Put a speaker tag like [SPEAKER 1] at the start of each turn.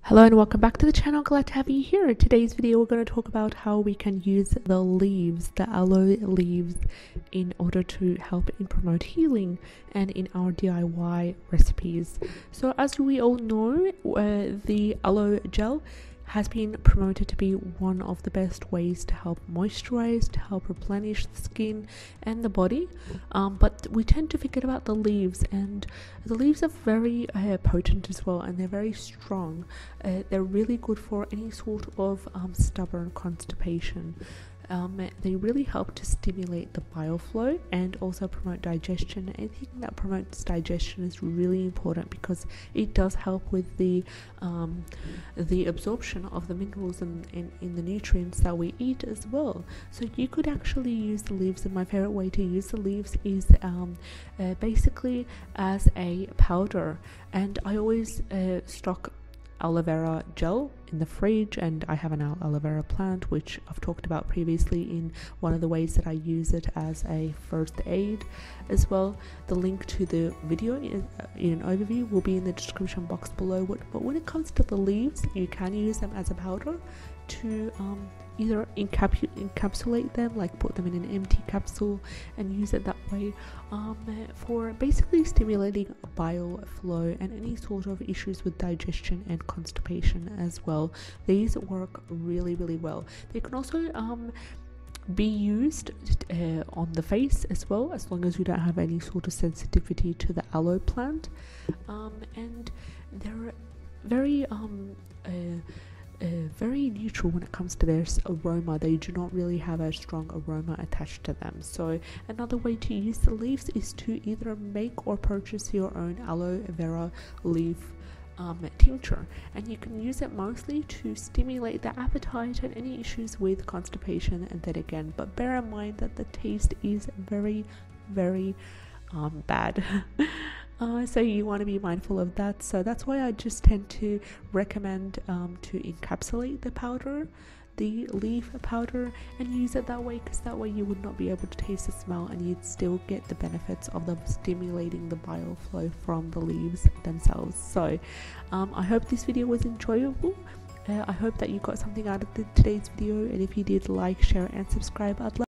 [SPEAKER 1] Hello and welcome back to the channel. Glad to have you here. In today's video we're going to talk about how we can use the leaves, the aloe leaves, in order to help in promote healing and in our DIY recipes. So as we all know, the aloe gel has been promoted to be one of the best ways to help moisturize, to help replenish the skin and the body, but we tend to forget about the leaves, and the leaves are very potent as well, and they're very strong. They're really good for any sort of stubborn constipation. They really help to stimulate the bile flow and also promote digestion. Anything that promotes digestion is really important because it does help with the absorption of the minerals and in the nutrients that we eat as well. So you could actually use the leaves, and my favorite way to use the leaves is basically as a powder. And I always stock aloe vera gel in the fridge, and I have an aloe vera plant which I've talked about previously in one of the ways that I use it as a first aid as well. The link to the video in an overview will be in the description box below. But when it comes to the leaves, you can use them as a powder to either encapsulate them, like put them in an empty capsule and use it that way, for basically stimulating bile flow and any sort of issues with digestion and constipation as well. These work really well. They can also be used on the face as well, as long as you don't have any sort of sensitivity to the aloe plant, and they're very neutral when it comes to their aroma. They do not really have a strong aroma attached to them. So another way to use the leaves is to either make or purchase your own aloe vera leaf tincture, and you can use it mostly to stimulate the appetite and any issues with constipation. And then again, but bear in mind that the taste is very bad. So you want to be mindful of that. So that's why I just tend to recommend to encapsulate the powder, the leaf powder, and use it that way, because that way you would not be able to taste the smell and you'd still get the benefits of them stimulating the bile flow from the leaves themselves. So I hope this video was enjoyable. I hope that you got something out of today's video, and if you did, like, share and subscribe. I'd love